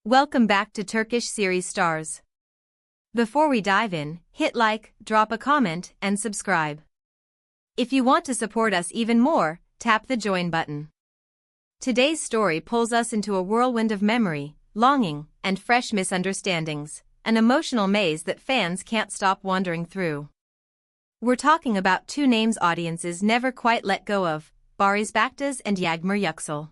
Welcome back to Turkish series stars. Before we dive in, hit like, drop a comment, and subscribe. If you want to support us even more, tap the join button. Today's story pulls us into a whirlwind of memory, longing, and fresh misunderstandings, an emotional maze that fans can't stop wandering through. We're talking about two names audiences never quite let go of, Barış Baktaş and Yagmar Yüksel.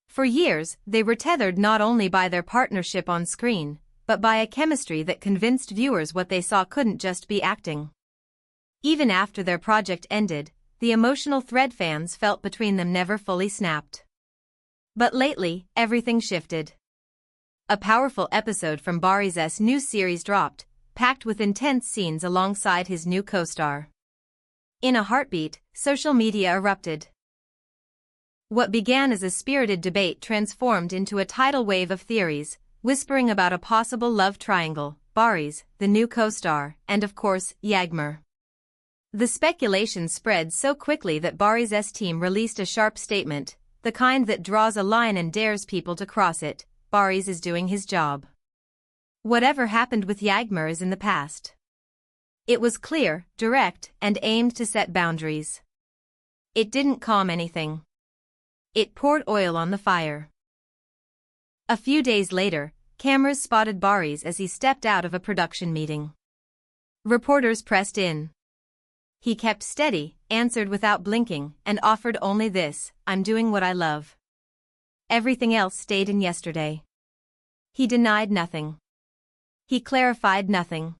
For years, they were tethered not only by their partnership on screen, but by a chemistry that convinced viewers what they saw couldn't just be acting. Even after their project ended, the emotional thread fans felt between them never fully snapped. But lately, everything shifted. A powerful episode from Barış's new series dropped, packed with intense scenes alongside his new co-star. In a heartbeat, social media erupted. What began as a spirited debate transformed into a tidal wave of theories, whispering about a possible love triangle, Barış, the new co-star, and of course, Yagmar. The speculation spread so quickly that Barış's team released a sharp statement, the kind that draws a line and dares people to cross it. Barış is doing his job. Whatever happened with Yagmar is in the past. It was clear, direct, and aimed to set boundaries. It didn't calm anything. It poured oil on the fire. A few days later, cameras spotted Barış as he stepped out of a production meeting. Reporters pressed in. He kept steady, answered without blinking, and offered only this: "I'm doing what I love." Everything else stayed in yesterday. He denied nothing. He clarified nothing.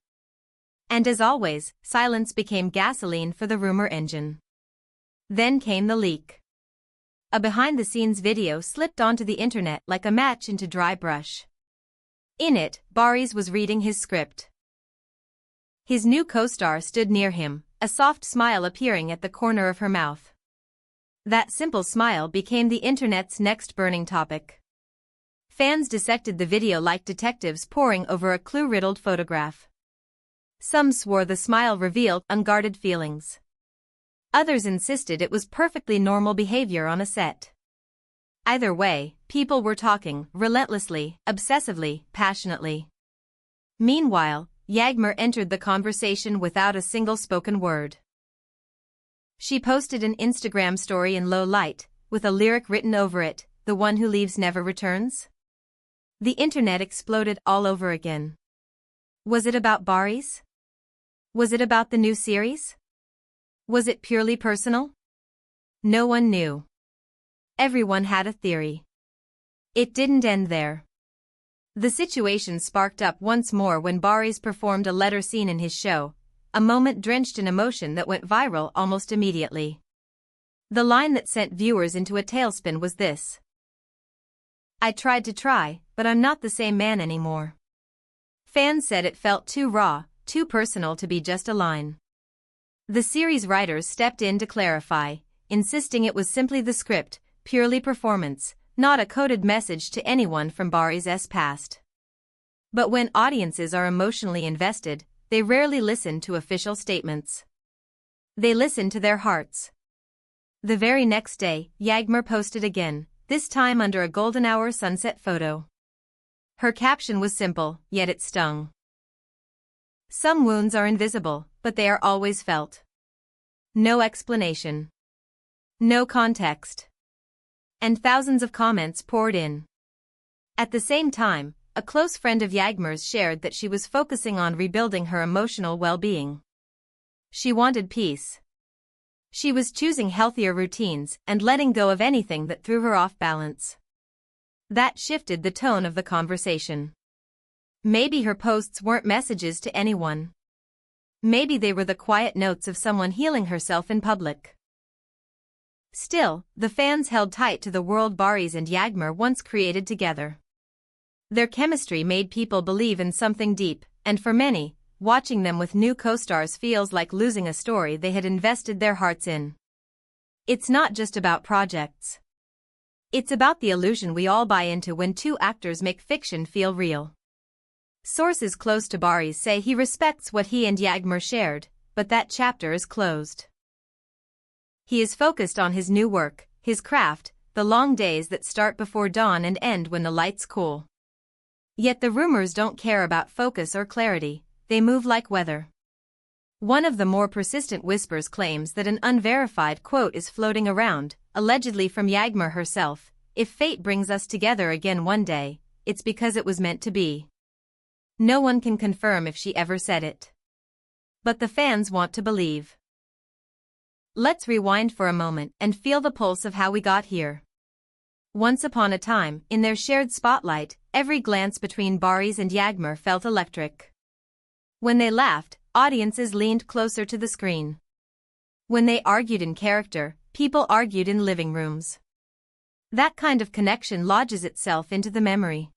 And as always, silence became gasoline for the rumor engine. Then came the leak. A behind-the-scenes video slipped onto the internet like a match into dry brush. In it, Barış was reading his script. His new co-star stood near him, a soft smile appearing at the corner of her mouth. That simple smile became the internet's next burning topic. Fans dissected the video like detectives poring over a clue-riddled photograph. Some swore the smile revealed unguarded feelings. Others insisted it was perfectly normal behavior on a set. Either way, people were talking, relentlessly, obsessively, passionately. Meanwhile, Yagmar entered the conversation without a single spoken word. She posted an Instagram story in low light, with a lyric written over it, "The one who leaves never returns." The internet exploded all over again. Was it about Barış? Was it about the new series? Was it purely personal? No one knew. Everyone had a theory. It didn't end there. The situation sparked up once more when Barış performed a letter scene in his show, a moment drenched in emotion that went viral almost immediately. The line that sent viewers into a tailspin was this: "I tried to try, but I'm not the same man anymore." Fans said it felt too raw, too personal to be just a line. The series writers stepped in to clarify, insisting it was simply the script, purely performance, not a coded message to anyone from Barış's past. But when audiences are emotionally invested, they rarely listen to official statements. They listen to their hearts. The very next day, Yagmar posted again, this time under a golden hour sunset photo. Her caption was simple, yet it stung. "Some wounds are invisible, but they are always felt." No explanation. No context. And thousands of comments poured in. At the same time, a close friend of Yagmar's shared that she was focusing on rebuilding her emotional well-being. She wanted peace. She was choosing healthier routines and letting go of anything that threw her off balance. That shifted the tone of the conversation. Maybe her posts weren't messages to anyone. Maybe they were the quiet notes of someone healing herself in public. Still, the fans held tight to the world Barış and Yagmar once created together. Their chemistry made people believe in something deep, and for many, watching them with new co-stars feels like losing a story they had invested their hearts in. It's not just about projects. It's about the illusion we all buy into when two actors make fiction feel real. Sources close to Barış say he respects what he and Yagmar shared, but that chapter is closed. He is focused on his new work, his craft, the long days that start before dawn and end when the lights cool. Yet the rumors don't care about focus or clarity, they move like weather. One of the more persistent whispers claims that an unverified quote is floating around, allegedly from Yagmar herself: "If fate brings us together again one day, it's because it was meant to be." No one can confirm if she ever said it. But the fans want to believe. Let's rewind for a moment and feel the pulse of how we got here. Once upon a time, in their shared spotlight, every glance between Barış and Yagmar felt electric. When they laughed, audiences leaned closer to the screen. When they argued in character, people argued in living rooms. That kind of connection lodges itself into the memory.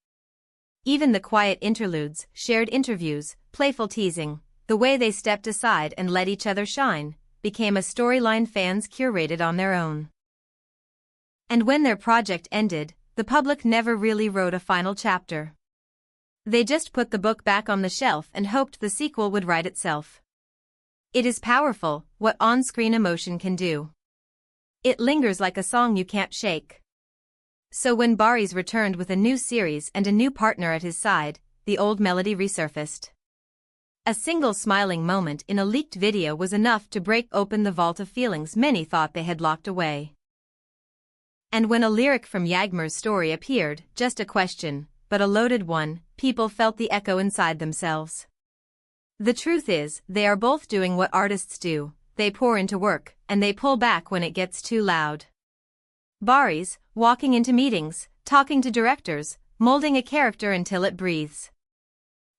Even the quiet interludes, shared interviews, playful teasing, the way they stepped aside and let each other shine, became a storyline fans curated on their own. And when their project ended, the public never really wrote a final chapter. They just put the book back on the shelf and hoped the sequel would write itself. It is powerful, what on-screen emotion can do. It lingers like a song you can't shake. So when Barış returned with a new series and a new partner at his side, the old melody resurfaced. A single smiling moment in a leaked video was enough to break open the vault of feelings many thought they had locked away. And when a lyric from Yagmar's story appeared, just a question, but a loaded one, people felt the echo inside themselves. The truth is, they are both doing what artists do: they pour into work, and they pull back when it gets too loud. Barış, walking into meetings, talking to directors, molding a character until it breathes.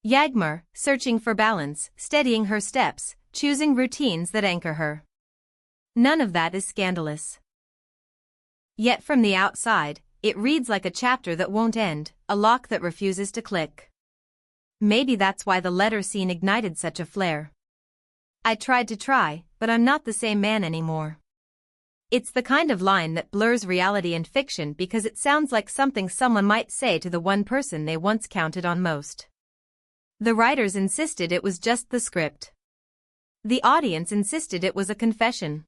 Yagmar, searching for balance, steadying her steps, choosing routines that anchor her. None of that is scandalous. Yet from the outside, it reads like a chapter that won't end, a lock that refuses to click. Maybe that's why the letter scene ignited such a flare. "I tried to try, but I'm not the same man anymore." It's the kind of line that blurs reality and fiction because it sounds like something someone might say to the one person they once counted on most. The writers insisted it was just the script. The audience insisted it was a confession.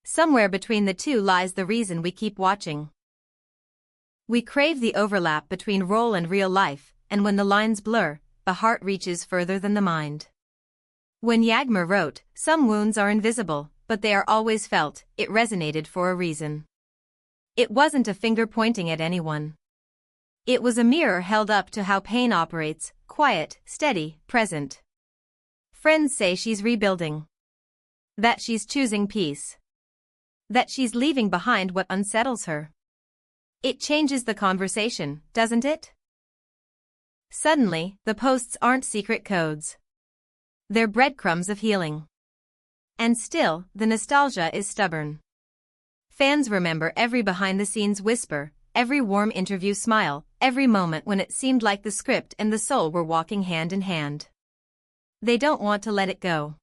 Somewhere between the two lies the reason we keep watching. We crave the overlap between role and real life, and when the lines blur, the heart reaches further than the mind. When Yagmar wrote, "Some wounds are invisible, but they are always felt," it resonated for a reason. It wasn't a finger pointing at anyone. It was a mirror held up to how pain operates: quiet, steady, present. Friends say she's rebuilding. That she's choosing peace. That she's leaving behind what unsettles her. It changes the conversation, doesn't it? Suddenly, the posts aren't secret codes. They're breadcrumbs of healing. And still, the nostalgia is stubborn. Fans remember every behind-the-scenes whisper, every warm interview smile, every moment when it seemed like the script and the soul were walking hand in hand. They don't want to let it go.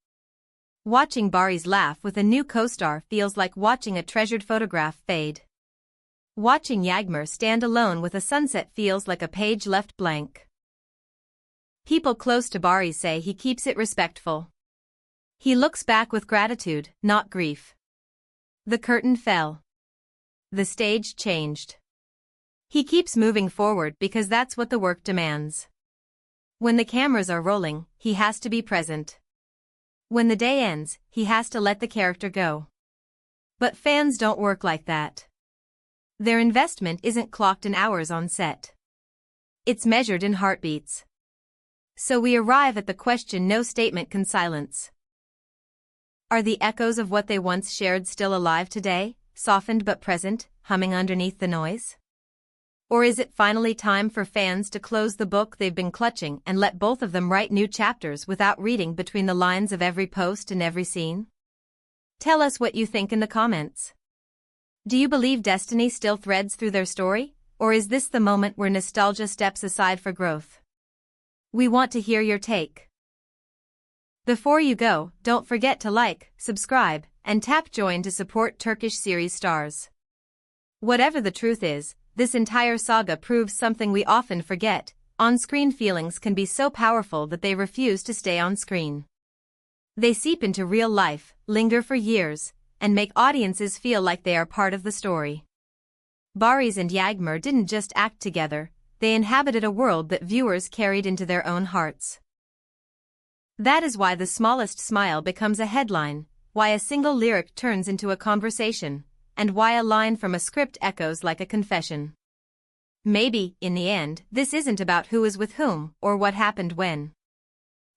Watching Barış laugh with a new co-star feels like watching a treasured photograph fade. Watching Yagmar stand alone with a sunset feels like a page left blank. People close to Barış say he keeps it respectful. He looks back with gratitude, not grief. The curtain fell. The stage changed. He keeps moving forward because that's what the work demands. When the cameras are rolling, he has to be present. When the day ends, he has to let the character go. But fans don't work like that. Their investment isn't clocked in hours on set. It's measured in heartbeats. So we arrive at the question no statement can silence. Are the echoes of what they once shared still alive today, softened but present, humming underneath the noise? Or is it finally time for fans to close the book they've been clutching and let both of them write new chapters without reading between the lines of every post and every scene? Tell us what you think in the comments. Do you believe destiny still threads through their story, or is this the moment where nostalgia steps aside for growth? We want to hear your take. Before you go, don't forget to like, subscribe, and tap join to support Turkish series stars. Whatever the truth is, this entire saga proves something we often forget: on-screen feelings can be so powerful that they refuse to stay on screen. They seep into real life, linger for years, and make audiences feel like they are part of the story. Barış and Yagmar didn't just act together, they inhabited a world that viewers carried into their own hearts. That is why the smallest smile becomes a headline, why a single lyric turns into a conversation, and why a line from a script echoes like a confession. Maybe, in the end, this isn't about who is with whom or what happened when.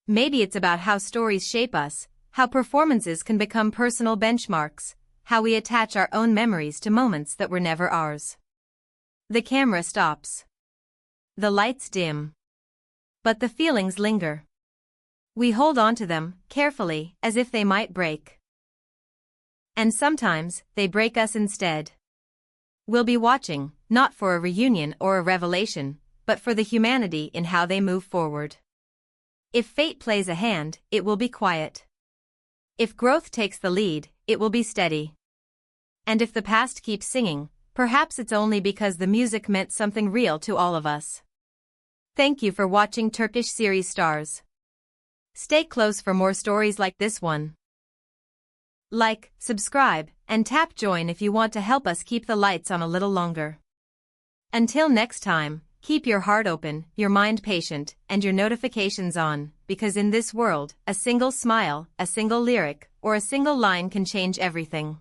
Maybe it's about how stories shape us, how performances can become personal benchmarks, how we attach our own memories to moments that were never ours. The camera stops. The lights dim. But the feelings linger. We hold on to them, carefully, as if they might break. And sometimes, they break us instead. We'll be watching, not for a reunion or a revelation, but for the humanity in how they move forward. If fate plays a hand, it will be quiet. If growth takes the lead, it will be steady. And if the past keeps singing, perhaps it's only because the music meant something real to all of us. Thank you for watching Turkish series Stars. Stay close for more stories like this one. Like, subscribe, and tap join if you want to help us keep the lights on a little longer. Until next time, keep your heart open, your mind patient, and your notifications on, because in this world, a single smile, a single lyric, or a single line can change everything.